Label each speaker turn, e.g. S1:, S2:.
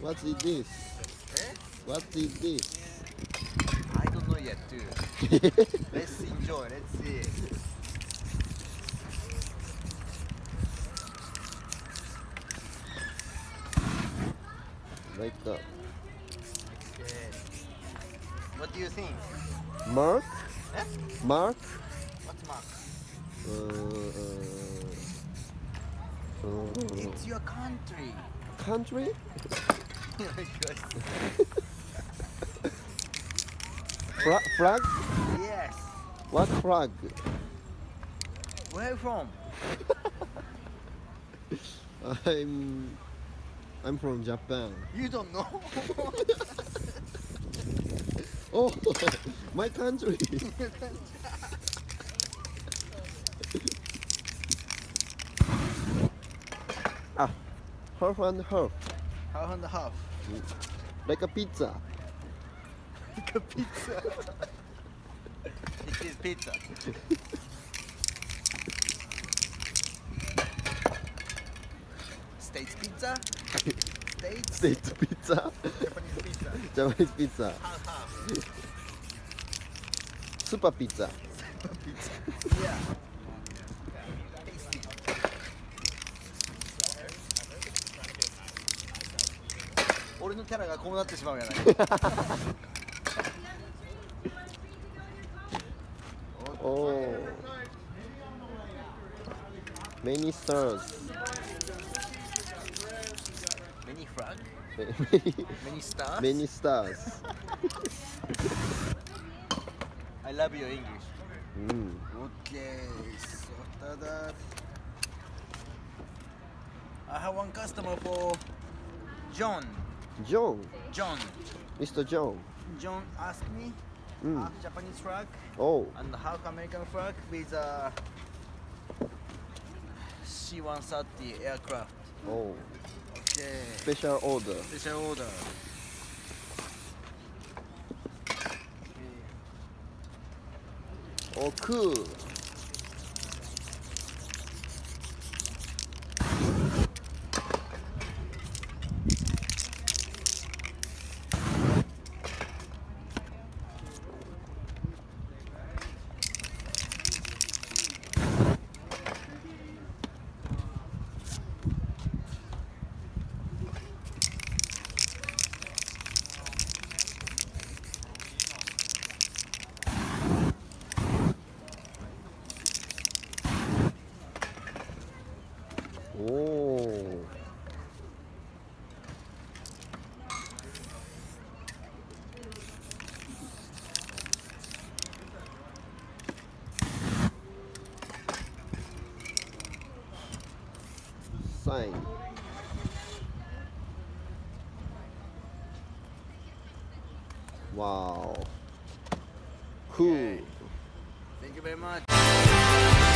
S1: What is this?
S2: Eh?
S1: What is this?
S2: I don't know yet too. Let's enjoy. Let's see.
S1: Like
S2: Okay. What do you think?
S1: Mark?
S2: Eh?
S1: Mark?
S2: What's Mark? It's your country.
S1: Country? Flag?
S2: Yes.
S1: What flag?
S2: Where are you from?
S1: I'm from Japan.
S2: You don't know?
S1: Oh, my country. Ah, half and half,
S2: Half and a half.
S1: like a pizza.
S2: Like a pizza. It is pizza. States pizza.
S1: States pizza.
S2: Japanese pizza.
S1: Japanese pizza.
S2: Half half.
S1: Super pizza.
S2: Pizza. Yeah. Tasty. 俺のキャラがこうなってしまうやない。
S1: Oh, many stars.
S2: Many frog?
S1: Many,
S2: Many stars?
S1: many stars.
S2: I love your English.
S1: Mm.
S2: Okay, so after that, I have one customer for John.
S1: John,
S2: John.
S1: Mr. John.
S2: John asked me
S1: Mm.
S2: half Japanese flag
S1: Oh,
S2: and half American flag with a C-130 aircraft.
S1: oh,
S2: Okay.
S1: special order.
S2: Special order.
S1: Oh, cool. Oh, sign. Wow. Cool.
S2: Thank you very much.